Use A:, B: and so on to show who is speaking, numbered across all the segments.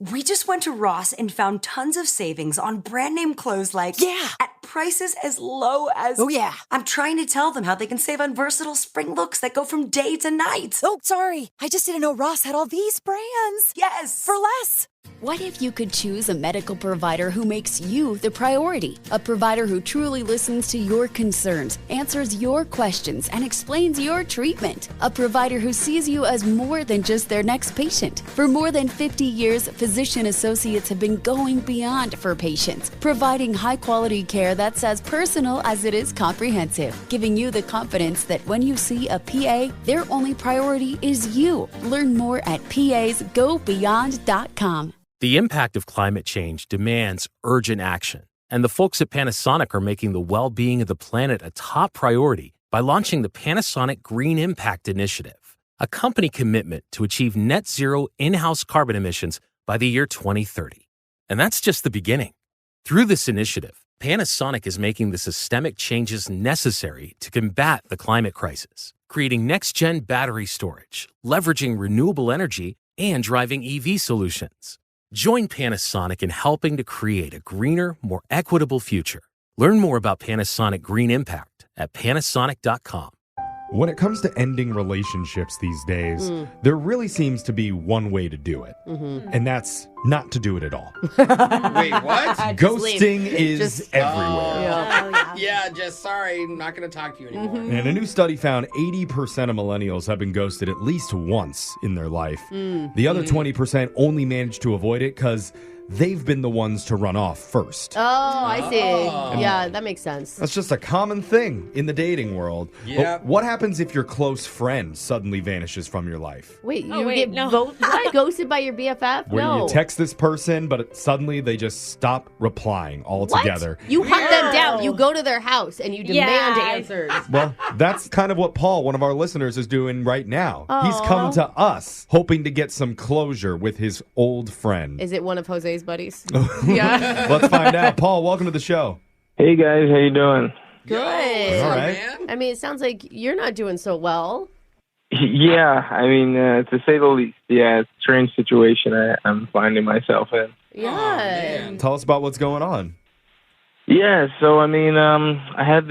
A: We just went to Ross and found tons of savings on brand name clothes like...
B: Yeah!
A: At prices as low as...
B: Oh, yeah.
A: I'm trying to tell them how they can save on versatile spring looks that go from day to night.
B: Oh, sorry. I just didn't know Ross had all these brands.
A: Yes!
B: For less.
C: What if you could choose a medical provider who makes you the priority? A provider who truly listens to your concerns, answers your questions, and explains your treatment. A provider who sees you as more than just their next patient. For more than 50 years, physician associates have been going beyond for patients, providing high-quality care that's as personal as it is comprehensive, giving you the confidence that when you see a PA, their only priority is you. Learn more at PAsGoBeyond.com.
D: The impact of climate change demands urgent action, and the folks at Panasonic are making the well-being of the planet a top priority by launching the Panasonic Green Impact Initiative, a company commitment to achieve net zero in-house carbon emissions by the year 2030. And that's just the beginning. Through this initiative, Panasonic is making the systemic changes necessary to combat the climate crisis, creating next-gen battery storage, leveraging renewable energy, and driving EV solutions. Join Panasonic in helping to create a greener, more equitable future. Learn more about Panasonic Green Impact at Panasonic.com.
E: When it comes to ending relationships these days, there really seems to be one way to do it. And that's not to do it at all.
F: Wait, what?
E: Ghosting is everywhere.
F: Yeah, just sorry, I'm not going to talk to you anymore.
E: And a new study found 80% of millennials have been ghosted at least once in their life. The other 20% only managed to avoid it because they've been the ones to run off first.
G: Oh, I see. Yeah, that makes sense.
E: That's just a common thing in the dating world.
F: Yeah.
E: But what happens if your close friend suddenly vanishes from your life?
G: Wait, ghosted by your BFF?
E: Where you text this person, but suddenly they just stop replying altogether.
G: What? You hunt them down. You go to their house and you demand answers.
E: Well, that's kind of what Paul, one of our listeners, is doing right now. He's come to us hoping to get some closure with his old friend.
G: Is it one of Jose's buddies?
E: Yeah. Let's find out. Paul, welcome to the show.
H: Hey, guys. How you doing?
G: Good.
E: All right.
G: I mean, it sounds like you're not doing so well.
H: Yeah, I mean, to say the least, yeah, it's a strange situation I'm finding myself in.
G: Yeah.
E: Tell us about what's going on.
H: Yeah, so, I mean, I had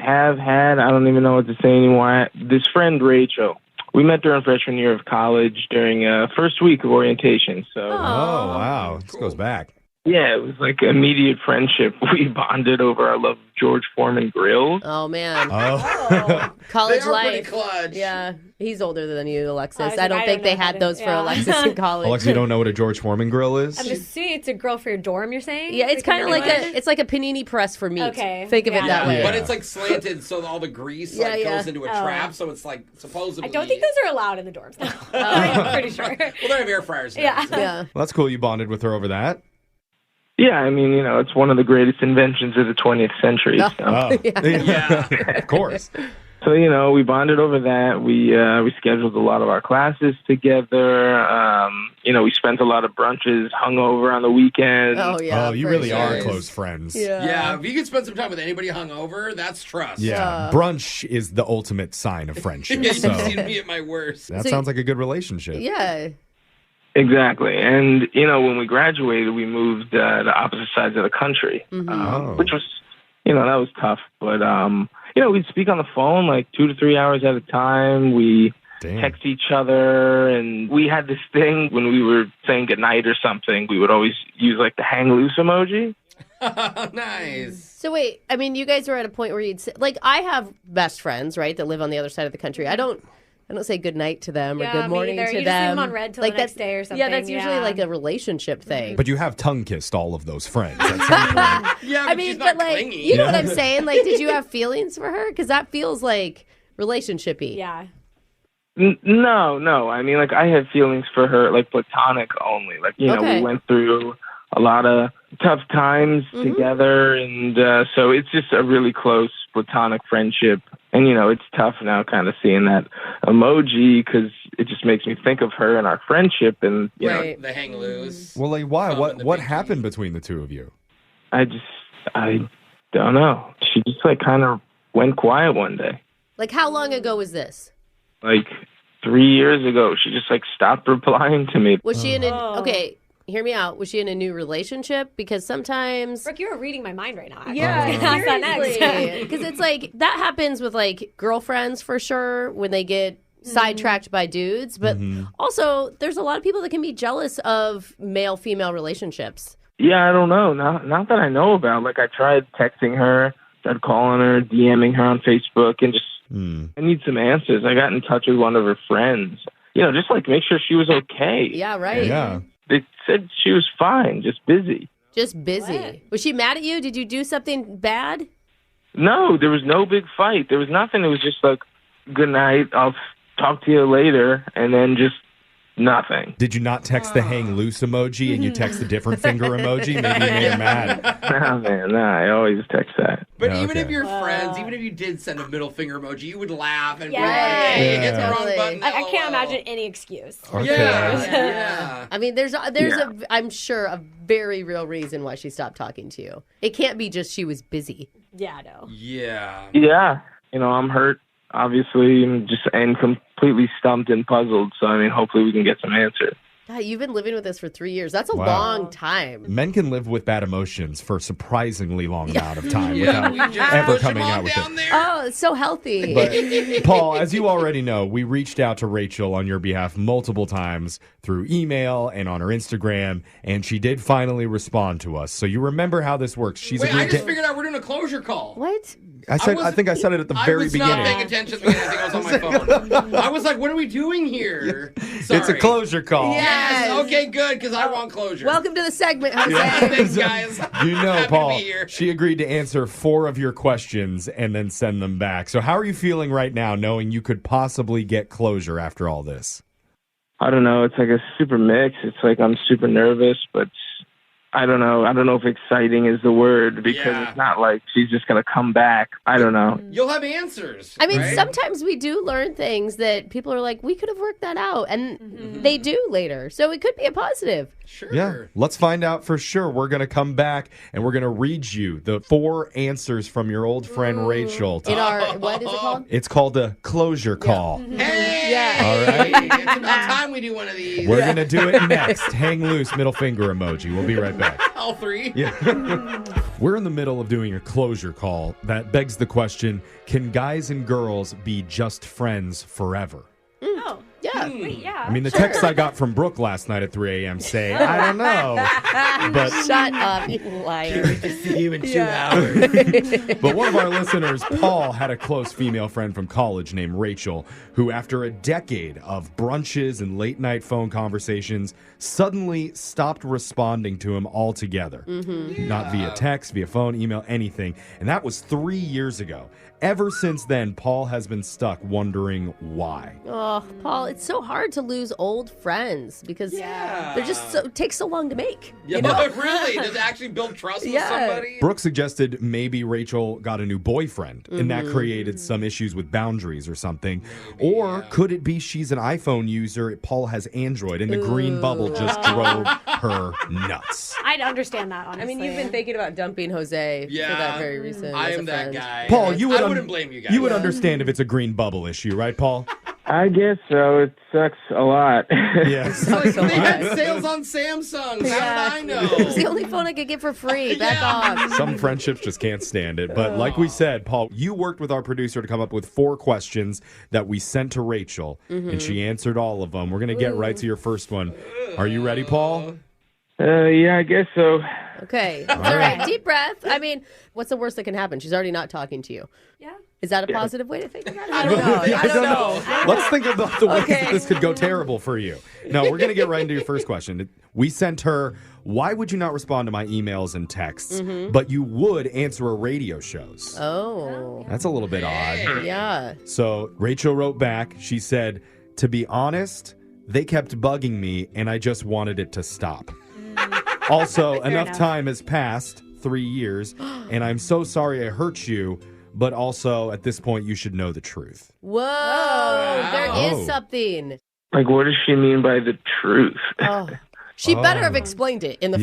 H: I don't even know what to say anymore, this friend, Rachel. We met during freshman year of college during first week of orientation. So.
E: Oh, wow. This goes back.
H: Yeah, it was like immediate friendship. We bonded over our love of George Foreman grills.
G: Oh, man.
E: Oh.
G: College
F: They are
G: life.
F: pretty clutch.
G: Yeah. He's older than you, Alexis.
I: I
G: I don't think they had those for Alexis in college.
E: Alexa, you don't know what a George Foreman grill is?
I: I'm assuming it's a grill for your dorm, you're saying?
G: Yeah, it's kind of like a panini press for meat.
I: Okay.
G: Think of it that way.
F: But it's like slanted so all the grease goes into a trap, so it's like supposedly...
I: I don't think those are allowed in the dorms now. I'm pretty sure.
F: Well, they have air fryers now.
I: Yeah.
G: Yeah.
E: Well, that's cool you bonded with her over that.
H: Yeah, I mean, you know, it's one of the greatest inventions of the 20th century. So.
E: Oh.
F: Yeah.
E: Of course.
H: So, you know, we bonded over that. We scheduled a lot of our classes together. You know, we spent a lot of brunches, hungover on the weekends.
G: Oh, yeah.
E: Oh, you really are close friends.
F: Yeah, if you can spend some time with anybody hungover, that's trust.
E: Yeah. Brunch is the ultimate sign of friendship.
F: Yeah,
E: so
F: you've seen me at my worst.
E: that sounds like a good relationship.
G: Yeah.
H: Exactly. And, you know, when we graduated, we moved to opposite sides of the country, which was, you know, that was tough. But, you know, we'd speak on the phone like 2 to 3 hours at a time. We text each other. And we had this thing when we were saying goodnight or something, we would always use like the hang loose emoji.
F: Nice.
G: So wait, I mean, you guys were at a point where you'd say, like, I have best friends, right, that live on the other side of the country. I don't say good night to them or good morning to
I: you
G: them.
I: Just leave them on red till the next day or something.
G: Yeah, that's usually like a relationship thing.
E: But you have tongue kissed all of those friends at some point.
F: Yeah, but
G: I mean,
F: she's not
G: like,
F: clingy.
G: you know what I'm saying? Like, did you have feelings for her? Because that feels like relationship-y.
I: Yeah.
H: No. I mean, like, I had feelings for her, like, platonic only. Like, you know, we went through a lot of tough times together. And so it's just a really close platonic friendship. And, you know, it's tough now kind of seeing that emoji because it just makes me think of her and our friendship and, you know.
F: The hang loose.
E: Well, like, why? What happened between the two of you?
H: I don't know. She just, like, kind of went quiet one day.
G: Like, how long ago was this?
H: Like, 3 years ago. She just, like, stopped replying to me.
G: Was she in an... Okay, hear me out. Was she in a new relationship? Because sometimes...
I: Brooke, you were reading my mind right now. Actually.
G: Yeah,
I: seriously.
G: Because it's like, that happens with like girlfriends for sure when they get sidetracked by dudes. But also, there's a lot of people that can be jealous of male-female relationships.
H: Yeah, I don't know. Not that I know about. Like, I tried texting her, tried calling her, DMing her on Facebook, and just, I need some answers. I got in touch with one of her friends. Just like make sure she was okay.
G: Yeah, right.
E: Yeah.
H: They said she was fine, just busy.
G: Just busy. What? Was she mad at you? Did you do something bad?
H: No, there was no big fight. There was nothing. It was just like, good night, I'll talk to you later, and then just nothing.
E: Did you not text the hang loose emoji and you text a different finger emoji? Maybe you made her mad.
H: Nah, man, I always text that.
F: But
E: Yeah,
F: even
E: okay.
F: if you're friends, even if you did send a middle finger emoji, you would laugh and be like,
I: Yeah.
F: hey, hit the
G: Totally.
F: wrong button.
I: I can't
F: LOL.
I: imagine any excuse.
E: Okay.
F: Yeah.
G: I mean, there's I'm sure, a very real reason why she stopped talking to you. It can't be just she was busy.
I: Yeah, no.
F: Yeah.
H: Yeah, I'm hurt, obviously, and completely stumped and puzzled. So, hopefully we can get some answers.
G: God, you've been living with this for 3 years. That's a
E: Wow.
G: long time.
E: Men can live with bad emotions for a surprisingly long amount of time
F: Yeah, we
E: without
F: just
E: ever
F: push them
E: coming
F: on
E: out with
F: down
E: it.
F: there.
G: Oh, it's so healthy.
E: But Paul, as you already know, we reached out to Rachel on your behalf multiple times through email and on her Instagram, and she did finally respond to us. So you remember how this works. She's
F: Wait, I
E: agreed
F: just
E: to.
F: figured out we're doing a closure call.
G: What?
E: I think I said it at the very
F: I was
E: beginning.
F: not paying attention at the beginning. I think I was on my phone. I was like, what are we doing here? Sorry.
E: It's a closure call.
F: Yes. Okay, good, because I want closure.
G: Welcome to the segment, Jose.
F: Thanks, guys.
E: You know,
F: Happy
E: Paul,
F: to be here.
E: she agreed to answer 4 of your questions and then send them back. So how are you feeling right now knowing you could possibly get closure after all this?
H: I don't know. It's like a super mix. It's like I'm super nervous, but I don't know. I don't know if exciting is the word because it's not like she's just going to come back. I don't know.
F: You'll have answers.
G: I mean,
F: right?
G: sometimes we do learn things that people are like, we could have worked that out. And they do later. So it could be a positive.
F: Sure.
E: Yeah, let's find out for sure. We're going to come back and we're going to read you the 4 answers from your old friend Rachel.
G: In our, what is it called?
E: It's called a closure call.
F: Hey!
G: Yeah.
E: All right.
F: It's about time we do one of these.
E: We're going to do it next. Hang loose, middle finger emoji. We'll be right back.
F: All 3.
E: Yeah. We're in the middle of doing a closure call. That begs the question, can guys and girls be just friends forever?
I: Oh,
G: Yeah.
I: wait, yeah.
E: I mean, the text I got from Brooke last night at 3 a.m. say, I don't know. But
G: Shut up, you liar.
F: to see you in 2 hours.
E: But one of our listeners, Paul, had a close female friend from college named Rachel, who after a decade of brunches and late night phone conversations, suddenly stopped responding to him altogether. Not via text, via phone, email, anything. And that was 3 years ago. Ever since then, Paul has been stuck wondering why.
G: Oh, Paul, it's so hard to lose old friends because they're just so, it takes so long to make.
F: Yeah,
G: You know?
F: really? Does it actually build trust with
G: Yeah.
F: somebody?
E: Brooke suggested maybe Rachel got a new boyfriend and that created some issues with boundaries or something. Or could it be she's an iPhone user, Paul has Android, and the green bubble just drove her nuts?
I: I'd understand that, honestly.
G: I mean, you've been thinking about dumping Jose for that very reason.
F: I
G: as a
F: am that
G: friend.
F: guy.
E: Paul,
F: I wouldn't blame you guys.
E: You would understand if it's a green bubble issue, right, Paul?
H: I guess so. It sucks a lot.
E: Yeah.
F: It's like they had sales on Samsung. How did I know?
G: It's the only phone I could get for free. Back off.
E: Some friendships just can't stand it. But like we said, Paul, you worked with our producer to come up with 4 questions that we sent to Rachel, and she answered all of them. We're going to get right to your first one. Are you ready, Paul?
H: Yeah, I guess so.
G: Okay. All right. Deep breath. I mean, what's the worst that can happen? She's already not talking to you.
I: Yeah.
G: Is that a positive way to think about it? I don't know.
E: I don't know. Let's think about the ways that this could go terrible for you. No, we're going to get right into your first question. We sent her, why would you not respond to my emails and texts, but you would answer a radio shows?
G: Oh.
E: That's a little bit odd.
G: Yeah.
E: So Rachel wrote back. She said, to be honest, they kept bugging me and I just wanted it to stop. Also, enough time has passed, 3 years, and I'm so sorry I hurt you, but also at this point you should know the truth.
G: Whoa. There is something.
H: Like, what does she mean by the truth?
G: Oh. She better have explained it in the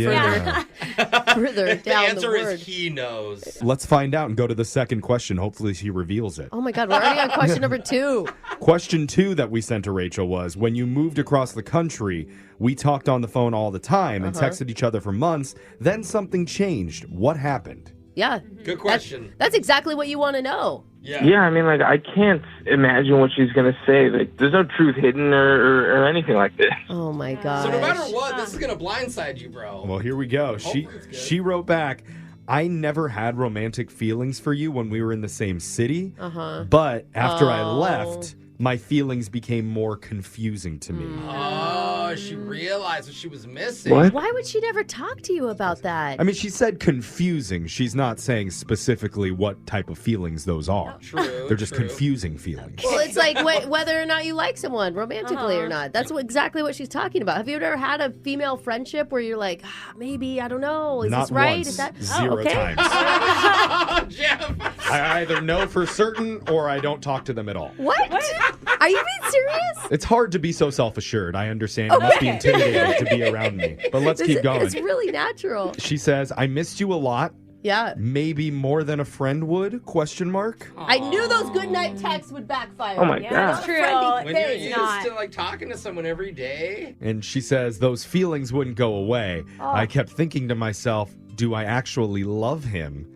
G: further
F: The
G: down
F: answer
G: the word.
F: is he knows.
E: Let's find out and go to the second question. Hopefully she reveals it.
G: Oh my God, we're already on question number 2.
E: Question 2 that we sent to Rachel was, when you moved across the country, we talked on the phone all the time and texted each other for months. Then something changed. What happened?
G: Yeah.
F: Good question.
G: That's exactly what you want to know.
H: Yeah, I mean, like, I can't imagine what she's going to say. Like, there's no truth hidden or anything like this.
G: Oh, my God.
F: So no matter what, this is going to blindside you, bro.
E: Well, here we go. She wrote back, I never had romantic feelings for you when we were in the same city. But after I left, my feelings became more confusing to me.
F: Oh, she realized what she was missing.
H: What?
G: Why would she never talk to you about that?
E: I mean, she said confusing. She's not saying specifically what type of feelings those are.
F: True.
E: They're just confusing feelings.
G: Well, it's like whether or not you like someone romantically or not. That's exactly what she's talking about. Have you ever had a female friendship where you're like, maybe, I don't know, is
E: Not
G: this right?
E: once.
G: Is that
E: Zero
G: okay?
E: times.
F: Jeff.
E: I either know for certain or I don't talk to them at all.
G: What? Are you being serious?
E: It's hard to be so self-assured. I understand. You must be intimidated to be around me. But let's keep going.
G: It's really natural.
E: She says, I missed you a lot.
G: Yeah.
E: Maybe more than a friend would? Question mark.
G: I knew those good night texts would backfire.
H: Oh, my
I: Yeah,
H: God.
I: that's true.
F: When you're
I: It's
F: used
I: not.
F: to like talking to someone every day.
E: And she says, those feelings wouldn't go away. I kept thinking to myself, do I actually love him?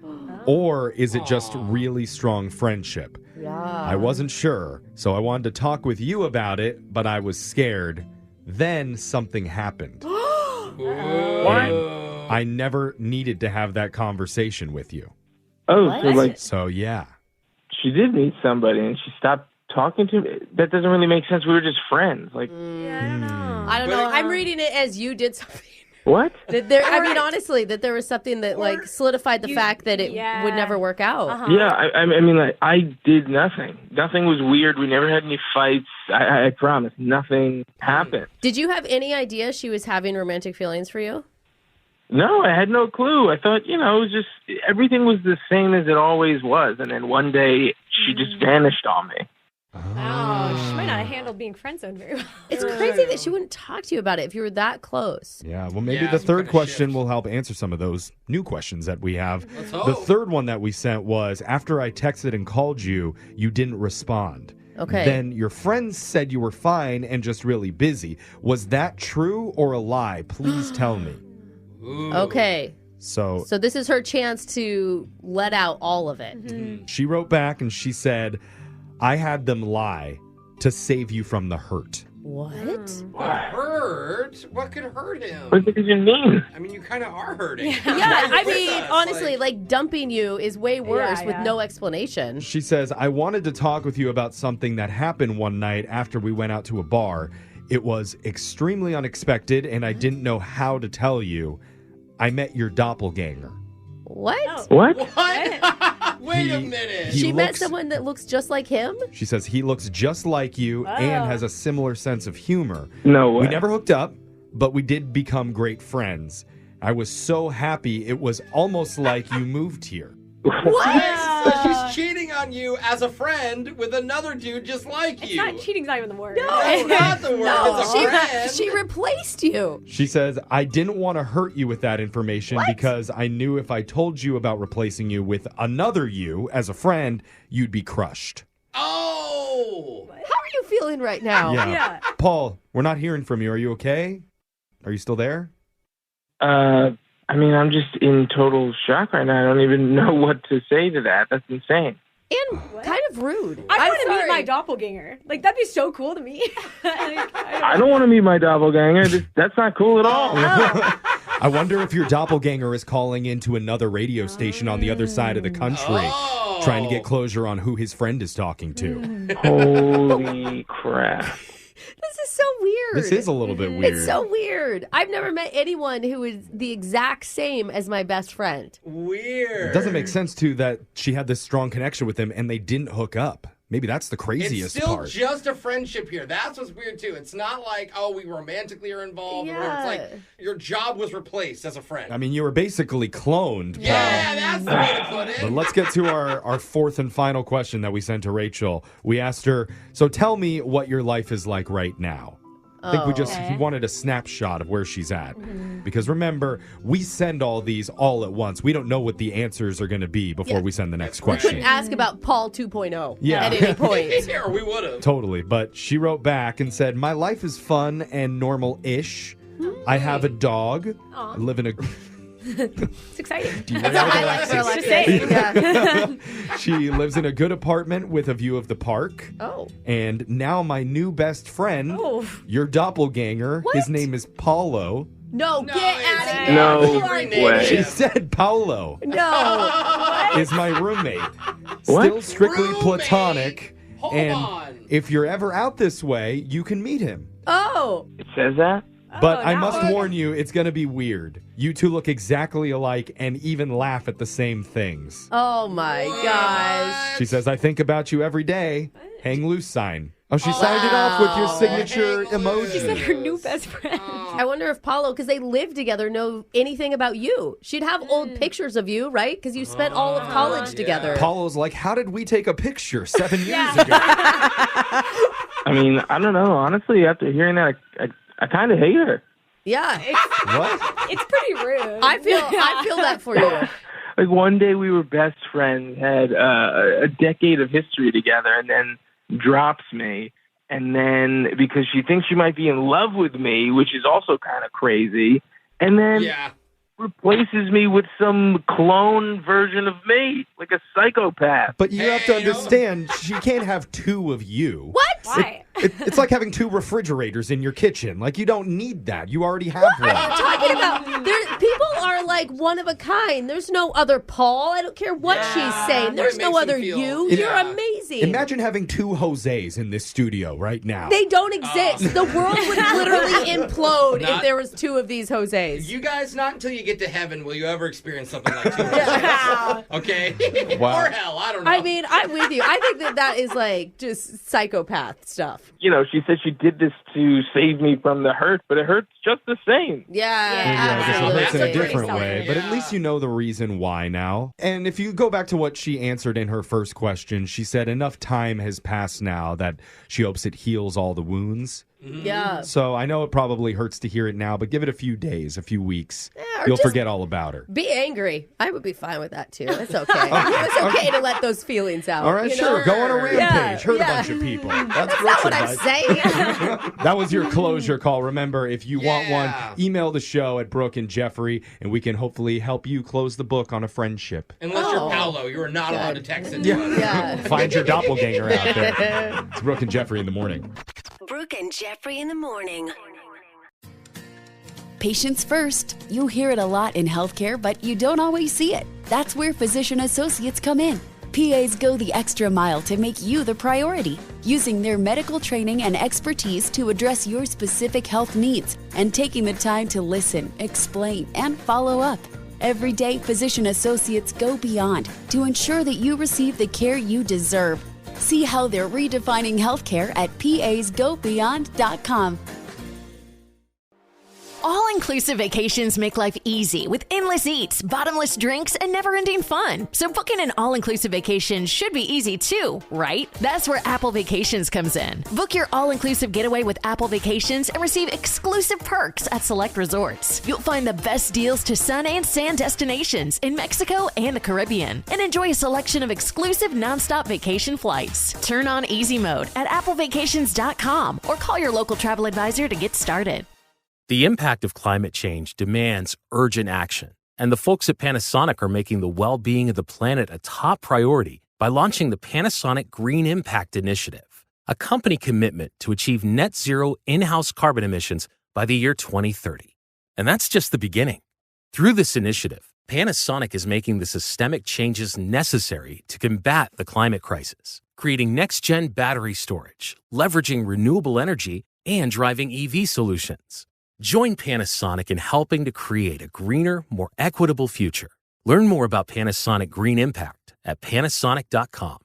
E: Or is it just really strong friendship?
G: Yeah.
E: I wasn't sure, so I wanted to talk with you about it, but I was scared. Then something happened. And I never needed to have that conversation with you.
H: Oh, so, like,
E: So, yeah.
H: she did meet somebody and she stopped talking to me? That doesn't really make sense. We were just friends. Like,
I: Yeah, I don't know.
G: I don't know. I'm reading it as you did something.
H: what?
G: I mean, honestly, that there was something that like solidified the fact that it would never work out.
H: Yeah, I mean, like, I did nothing. Nothing was weird. We never had any fights. I promise. Nothing happened.
G: Did you have any idea she was having romantic feelings for you?
H: No, I had no clue. I thought, it was just, everything was the same as it always was. And then one day, she just vanished on me.
I: Oh, she might not have handled being friend zoned very well.
G: It's crazy that she wouldn't talk to you about it if you were that close.
E: Yeah, well, maybe
F: Yeah,
E: the
F: some
E: third
F: kind of
E: question
F: shift.
E: will help answer some of those new questions that we have.
F: Let's
E: The
F: hope.
E: third one that we sent was, after I texted and called you, you didn't respond.
G: Okay.
E: Then your friends said you were fine and just really busy. Was that true or a lie? Please tell me.
F: Ooh.
G: Okay.
E: So
G: So this is her chance to let out all of it.
E: she wrote back and she said, I had them lie to save you from the hurt.
G: What?
F: Hurt? What could hurt him?
H: What does it even mean?
F: I mean, you kind of are hurting.
G: Yeah, I
F: With
G: mean,
F: us,
G: honestly, like dumping you is way worse with
I: yeah.
G: no explanation.
E: She says, I wanted to talk with you about something that happened one night after we went out to a bar. It was extremely unexpected and I didn't know how to tell you. I met your doppelganger.
G: What?
H: What?
F: What? Wait a
E: He-
F: minute.
E: he
G: She met
E: looks-
G: someone that looks just like him?
E: She says he looks just like you and has a similar sense of humor.
H: No way.
E: We never hooked up, but we did become great friends. I was so happy it was almost like you moved here.
F: So she's cheating on you as a friend with another dude just like
I: It's
F: you.
I: not cheating's not even the word.
F: That's not the word. It's a friend.
G: She replaced you.
E: She says, I didn't want to hurt you with that information because I knew if I told you about replacing you with another you as a friend, you'd be crushed.
F: Oh.
G: How are you feeling right now?
I: Yeah.
E: Paul, we're not hearing from you. Are you okay? Are you still there?
H: I mean, I'm just in total shock right now. I don't even know what to say to that. That's insane.
G: And kind of rude.
I: I want to
G: sorry.
I: meet my doppelganger. Like, that'd be so cool to me.
H: I don't want to meet my doppelganger. That's not cool at all.
E: I wonder if your doppelganger is calling into another radio station on the other side of the country, trying to get closure on who his friend is talking to.
H: Holy crap.
G: This is so weird.
E: This is a little bit weird.
G: It's so weird. I've never met anyone who is the exact same as my best friend.
F: Weird.
E: It doesn't make sense, too, that she had this strong connection with him and they didn't hook up. Maybe that's the
F: It's
E: craziest
F: still
E: part.
F: just a friendship here. That's what's weird too. It's not like, oh, we romantically are involved. Or it's like your job was replaced as a friend.
E: I mean, you were basically cloned, Paul.
F: Yeah, that's the way to put it.
E: But let's get to our fourth and final question that we sent to Rachel. We asked her, so tell me what your life is like right now. I think he wanted a snapshot of where she's at. Because remember, we send all these all at once. We don't know what the answers are going to be before we send the next question.
G: Couldn't ask about Paul 2.0
E: Yeah.
G: at any point.
F: Yeah, we would have.
E: Totally. But she wrote back and said, my life is fun and normal-ish. I have a dog. I live in a...
I: It's exciting.
E: Do you really like Alexis?
I: Just saying.
G: Yeah.
E: She lives in a good apartment with a view of the park.
G: Oh.
E: And now my new best friend, your doppelganger, his name is Paulo.
G: No, get out of here.
H: No
G: You are
H: way.
E: She said Paulo
G: No.
E: is my roommate.
H: What?
E: Still strictly
F: Roommate?
E: platonic.
F: Hold
E: and
F: on.
E: if you're ever out this way, you can meet him.
G: Oh.
H: It says that?
E: But I
I: no.
E: must warn you, it's going to be weird. You two look exactly alike and even laugh at the same things.
G: Oh my gosh.
E: She says, I think about you every day. Hang loose sign. Oh, she signed it off with your signature
F: Hang loose.
E: emoji.
I: She said her new best friend.
G: I wonder if Paulo, because they live together, know anything about you. She'd have old pictures of you, right? Because you spent all of college together.
E: Paulo's like, how did we take a picture 7 years ago?
H: I mean, I don't know. Honestly, after hearing that, I kind of hate her.
G: Yeah.
E: What?
I: It's pretty rude.
G: I feel that for you.
H: Like one day we were best friends, had a decade of history together, and then drops me. And then because she thinks she might be in love with me, which is also kind of crazy. And then replaces me with some clone version of me, like a psychopath.
E: But you have to understand, she can't have two of you.
G: What?
I: Why?
E: It's like having two refrigerators in your kitchen. Like, you don't need that. You already have one.
G: What are you talking about? People are like one of a kind. There's no other Paul. I don't care what she's saying. There's
F: It
G: no
F: makes
G: other
F: me feel-
G: you.
F: Yeah.
G: You're amazing.
E: Imagine having two Jose's in this studio right now.
G: They don't exist. The world would literally implode if
F: Not-
G: there was two of these Jose's.
F: You guys, not until you get to heaven will you ever experience something like two. Okay?
E: Wow.
F: Or hell, I don't know.
G: I mean, I'm with you. I think that is like just psychopath stuff.
H: You know, she said she did this to save me from the hurt, but it hurts just the same.
G: Yeah,
E: Yeah, I guess it hurts in a
G: absolutely.
E: different
I: Pretty
E: way, but at least you know the reason why now. And if you go back to what she answered in her first question, she said enough time has passed now that she hopes it heals all the wounds.
G: Yeah.
E: So I know it probably hurts to hear it now, but give it a few days, a few weeks.
G: or
E: You'll
G: just-
E: forget all about her.
G: Be angry. I would be fine with that too. It's okay. It's okay to let those feelings out.
E: All right,
G: you
E: sure.
G: know?
E: Go on a rampage.
G: Yeah,
E: Hurt
G: yeah.
E: a bunch of people. That's
G: Not
E: Brooke's
G: what I'm
E: advice.
G: saying.
E: That was your closure call. Remember, if you want one,
F: Yeah.
E: email the show at Brooke and Jeffrey, and we can hopefully help you close the book on a friendship.
F: Unless you're Paolo, you are not allowed to text it.
G: Yeah.
E: Find your doppelganger out there. It's Brooke and Jeffrey in the morning.
J: Brooke and Jeffrey in the morning.
C: Patients first. You hear it a lot in healthcare, but you don't always see it. That's where physician associates come in. PAs go the extra mile to make you the priority, using their medical training and expertise to address your specific health needs and taking the time to listen, explain, and follow up. Every day, physician associates go beyond to ensure that you receive the care you deserve. See how they're redefining healthcare at PAsGoBeyond.com.
K: All-inclusive vacations make life easy with endless eats, bottomless drinks, and never-ending fun. So booking an all-inclusive vacation should be easy too, right? That's where Apple Vacations comes in. Book your all-inclusive getaway with Apple Vacations and receive exclusive perks at select resorts. You'll find the best deals to sun and sand destinations in Mexico and the Caribbean, and enjoy a selection of exclusive nonstop vacation flights. Turn on easy mode at applevacations.com or call your local travel advisor to get started.
D: The impact of climate change demands urgent action, and the folks at Panasonic are making the well-being of the planet a top priority by launching the Panasonic Green Impact Initiative, a company commitment to achieve net zero in-house carbon emissions by the year 2030. And that's just the beginning. Through this initiative, Panasonic is making the systemic changes necessary to combat the climate crisis, creating next-gen battery storage, leveraging renewable energy, and driving EV solutions. Join Panasonic in helping to create a greener, more equitable future. Learn more about Panasonic Green Impact at Panasonic.com.